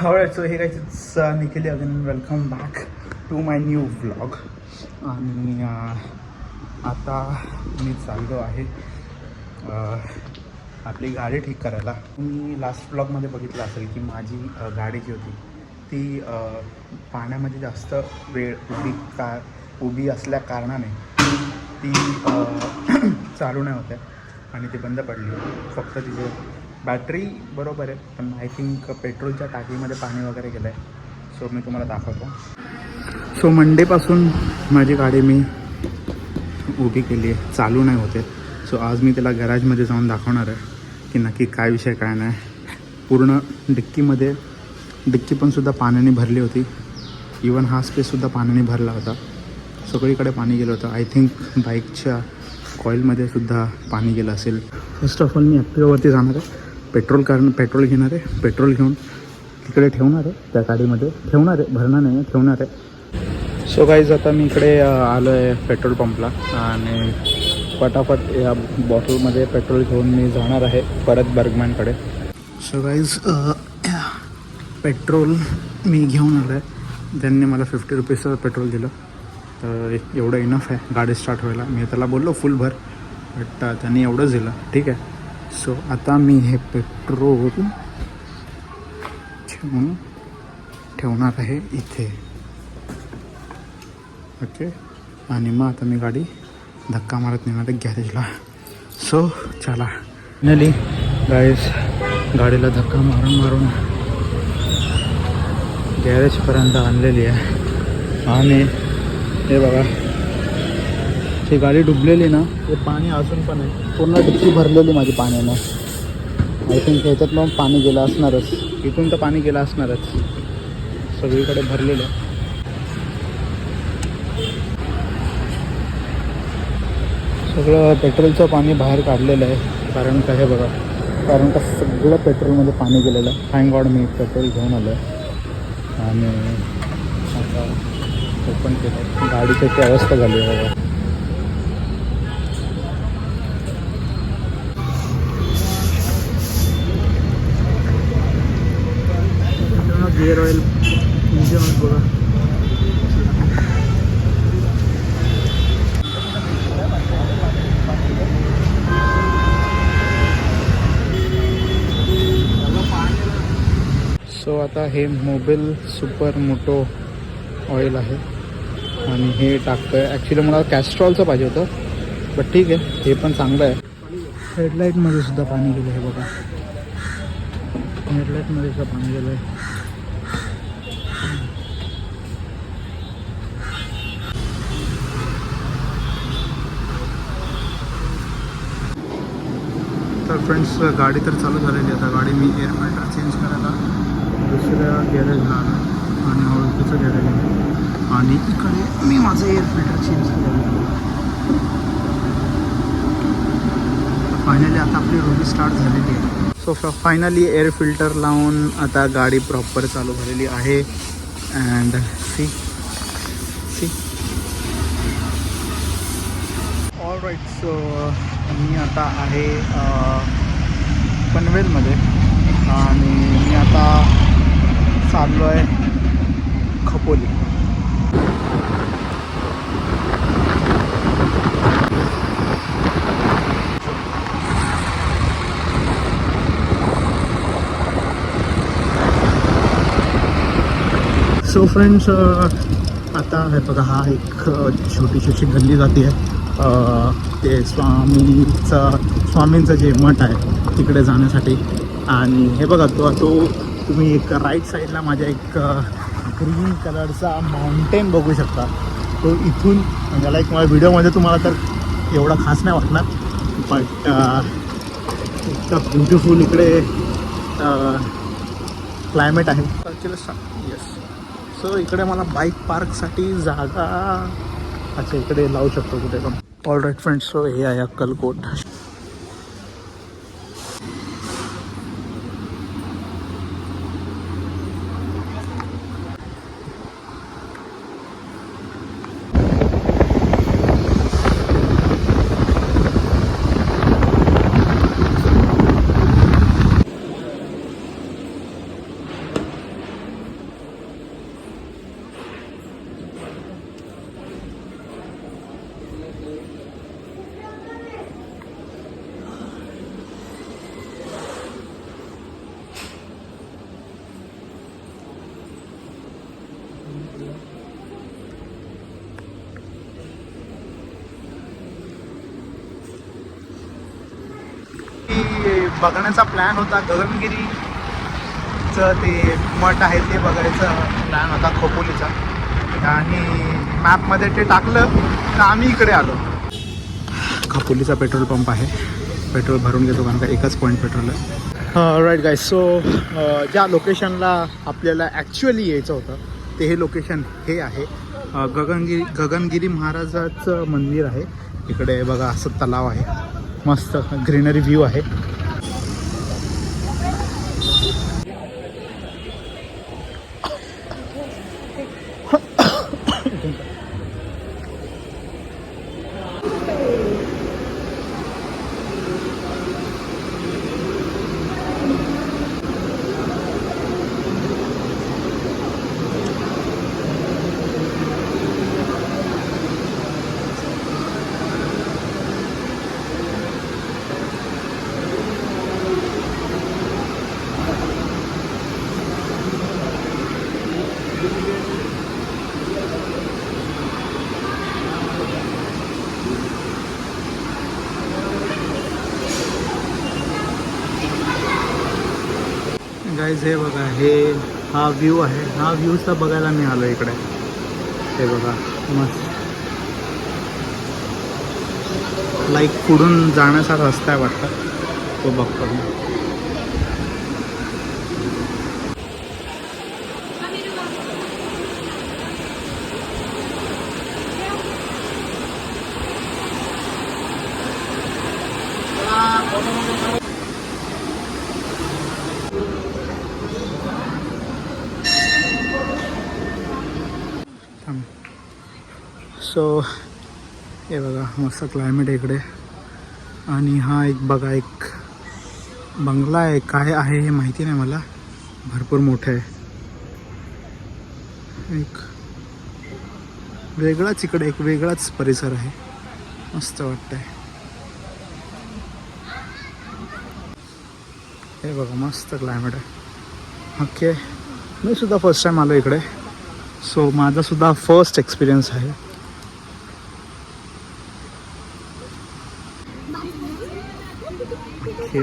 Alright, so hey guys, it's Nikhil again. Welcome back to my new vlog. आणि आता मी चाललो आहे आपली गाडी ठीक करायला. मी लास्ट ब्लॉगमध्ये बघितलं असेल की माझी गाडी जी होती ती पाण्यामध्ये जास्त वेळ उभी असल्या कारणाने ती चालू नाही होते आणि ती बंद पडली. फक्त तिचे बॅटरी बरोबर आहे, पण आय थिंक पेट्रोलच्या टाकीमध्ये पाणी वगैरे गेलं आहे. सो मी तुम्हाला दाखवतो. सो मंडेपासून माझी गाडी मी उभी केली आहे, चालू नाही होते. सो आज मी त्याला गॅरेजमध्ये जाऊन दाखवणार आहे की नक्की काय विषय काय नाही. पूर्ण डिक्की पण सुद्धा पाण्याने भरली होती. इवन हा स्पेससुद्धा पाण्याने भरला होता. सगळीकडे पाणी गेलं होतं. आय थिंक बाईकच्या कॉईलमध्ये सुद्धा पाणी गेलं असेल. फर्स्ट ऑफ ऑल मी ॲक्टिवावरती जाणार आहे, पेट्रोल घेणार आहे. पेट्रोल घेऊन तिकडे ठेवणार आहे, त्या गाडीमध्ये ठेवणार आहे, भरणार नाही, ठेवणार आहे. सो गाईज, आता मी इकडे आलो आहे पेट्रोल पंपला आणि फटाफट या बॉटलमध्ये पेट्रोल घेऊन मी जाणार आहे परत बर्गमॅनकडे. सो गाईज, पेट्रोल मी घेऊन आलो आहे. त्यांनी मला 50 रुपीजचं पेट्रोल दिलं, तर एवढं इनफ आहे गाडी स्टार्ट व्हायला. मी त्याला बोललो फुल भर, बट त्यांनी एवढंच दिलं. ठीक आहे. सो आता मी हे पेट्रोल ठेवणार आहे इथे. ओके. आणि मग आता मी गाडी धक्का मारत नेणार आहे गॅरेजला. सो चला. फायनली गाईज, गाडीला धक्का मारून गॅरेजपर्यंत आणलेली आहे. आणि हे बघा, ही गाडी डुबलेली ना, हे पाणी अजून पण आहे. पूर्ण डिक्की भरलेली माझी पाण्यानं. आय थिंक ह्याच्यात मग पाणी गेलं असणारच, इथून तर पाणी गेलं असणारच. सगळीकडे भरलेलं आहे. सगळं पेट्रोलचं पाणी बाहेर काढलेलं आहे. कारण का हे बघा, कारण का सगळं पेट्रोलमध्ये पाणी गेलेलं आहे. थँक गॉड मी पेट्रोल घेऊन आलो आहे आणि आता ओपन केलं. गाडीची ती अवस्था झाली आहे बघा. गिअर ऑइल, इंजिन ऑइल बघा. सो आता हे मोबिल सुपर मोटो ऑइल आहे आणि हे टाकतं आहे. ॲक्च्युली मला कॅस्ट्रॉलचं पाहिजे होतं, बट ठीक आहे, हे पण चांगलं आहे. हेडलाईटमध्ये सुद्धा पाणी गेलं आहे बघा. हेडलाईटमध्ये सुद्धा पाणी गेलं आहे. तर फ्रेंड्स, गाडी तर चालू झालेली. आता गाडी मी एअर फिल्टर चेंज करायला दुसऱ्या गॅरेजला आलो आणि ओळखीचं गॅरेज आहे. आणि इकडे मी माझं एअर फिल्टर चेंज केलं. फायनली आता आपली रोजी स्टार्ट झालेली आहे. सो फायनली एअर फिल्टर लावून आता गाडी प्रॉपर चालू झालेली आहे. And see all right. So मी आता आहे पनवेलमध्ये आणि मी आता चाललो आहे खपोली. सो फ्रेंड्स, आता हे बघा, हा एक छोटीशी गल्ली जाते आहे. ते स्वामींचं जे मठ आहे तिकडे जाण्यासाठी. आणि हे बघा, तो तुम्ही एक राईट साईडला माझ्या एक ग्रीन कलरचा माउंटेन बघू शकता. तो इथून म्हणजे लाईक मला व्हिडिओमध्ये तुम्हाला तर एवढा खास नाही वाटणार, बट इतका ब्युटिफुल इकडे क्लायमेट आहे. येस. सो इकडे मला बाईक पार्कसाठी जागा अच्छा इकडे लावू शकतो कुठे पण. ऑल राईट फ्रेंड्स, सो हे आहे अक्कलकोट. बघण्याचा प्लॅन होता गगनगिरीचं ते मठ आहे ते बघायचा प्लॅन होता खोपोलीचा आणि मॅपमध्ये ते टाकलं तर आम्ही इकडे आलो. खोपोलीचा पेट्रोल पंप आहे. पेट्रोल भरून घेतो कारण का एकच पॉईंट पेट्रोल आहे. Right guys. सो ज्या लोकेशनला आपल्याला ॲक्च्युअली यायचं होतं ते हे लोकेशन हे आहे. गगनगिरी महाराजाचं मंदिर आहे. इकडे बघा असं तलाव आहे. मस्त ग्रीनरी व्ह्यू आहे. गाईज हे बघा हा व्ह्यू आहे. हा व्ह्यूचा बघायला मी आलो इकडे. हे बघा मस्त लाईक पुढून जाण्याचा रस्ता आहे वाटतं तो बघतो मी. सो हे बघा मस्त क्लायमेट आहे इकडे. आणि हा एक बघा एक बंगला आहे. काय आहे हे माहिती नाही मला. भरपूर मोठं आहे. एक वेगळाच इकडे एक वेगळाच परिसर आहे. मस्त वाटतंय. हे बघा मस्त क्लायमेट आहे. ओके मी सुद्धा फर्स्ट टाईम आलो इकडे. सो माझा सुद्धा फर्स्ट एक्सपिरियन्स आहे. ओके